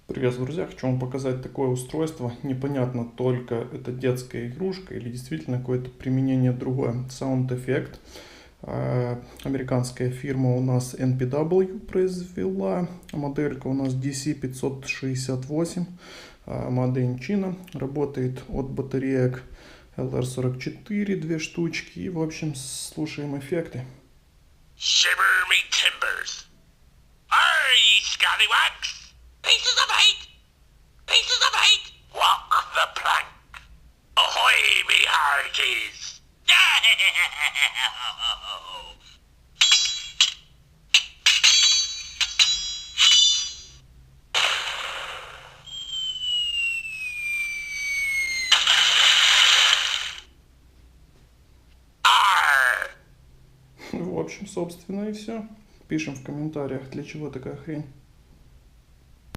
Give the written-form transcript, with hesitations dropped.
Привет, друзья! Хочу вам показать такое устройство. Непонятно, только это детская игрушка или действительно какое-то применение другое. Sound Effect. Американская фирма у нас NPW произвела. Моделька у нас DC568. Made in China. Работает от батареек LR44, две штучки. И, в общем, слушаем эффекты. Shiver me timbers! Are ye scallywags? Pieces of hate! Pieces of hate! Walk the plank! Ahoy, me hearties! В общем, собственно, и все. Пишем в комментариях, для чего такая хрень.